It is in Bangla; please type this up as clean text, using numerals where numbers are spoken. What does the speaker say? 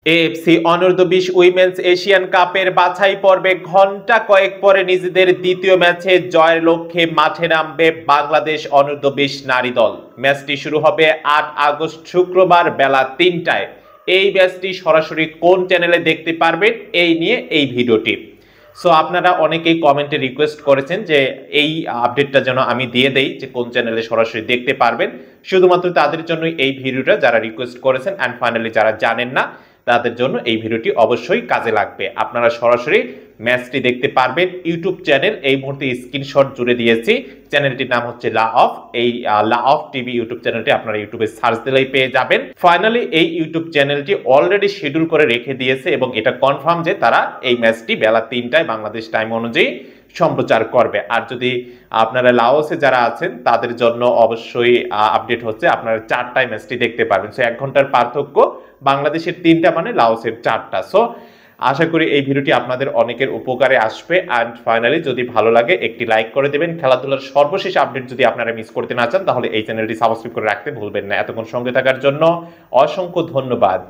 এএফসি অনূর্ধ্ব-20 উইমেন্স এশিয়ান কাপের বাছাই পর্বে ঘণ্টা কয়েক পরে নিজেদের দ্বিতীয় ম্যাচে জয়ের লক্ষ্যে মাঠে নামবে বাংলাদেশ অনূর্ধ্ব-20 নারী দল। ম্যাচটি শুরু হবে ৮ আগস্ট শুক্রবার বেলা ৩টায়। এই ম্যাচটি সরাসরি কোন চ্যানেলে দেখতে পারবেন এই নিয়ে এই ভিডিওটি। সো আপনারা অনেকেই কমেন্টে রিকোয়েস্ট করেছেন যে এই আপডেটটা যেন আমি দিয়ে দেই যে কোন চ্যানেলে সরাসরি দেখতে পারবেন। শুধুমাত্র তাদের জন্য এই ভিডিওটা যারা রিকোয়েস্ট করেছেন অ্যান্ড ফাইনালি যারা জানেন না তাদের জন্য এই ভিডিওটি অবশ্যই কাজে লাগবে। আপনারা সরাসরি ম্যাচটি দেখতে পারবেন ইউটিউব চ্যানেল, এই মুহূর্তে স্ক্রিনশট জুড়ে দিয়েছি। চ্যানেলটির নাম হচ্ছে লা অফ। এই লা অফ টিভি ইউটিউব চ্যানেলটি আপনারা ইউটিউবে সার্চ দিলেই পেয়ে যাবেন। ফাইনালি এই ইউটিউব চ্যানেলটি অলরেডি শিডিউল করে রেখে দিয়েছে এবং এটা কনফার্ম যে তারা এই ম্যাচটি বেলা ৩টায় বাংলাদেশ টাইম অনুযায়ী সম্প্রচার করবে। আর যদি আপনারা লাওসে যারা আছেন তাদের জন্য অবশ্যই আপডেট হচ্ছে আপনারা ৪টায় ম্যাচটি দেখতে পারবেন। সো ১ ঘন্টার পার্থক্য, বাংলাদেশের ৩টা মানে লাওসের ৪টা। সো আশা করি এই ভিডিওটি আপনাদের অনেকের উপকারে আসবে। অ্যান্ড ফাইনালি যদি ভালো লাগে একটি লাইক করে দেবেন। খেলাধুলার সর্বশেষ আপডেট যদি আপনারা মিস করতে না চান তাহলে এই চ্যানেলটি সাবস্ক্রাইব করে রাখতে ভুলবেন না। এতক্ষণ সঙ্গে থাকার জন্য অসংখ্য ধন্যবাদ।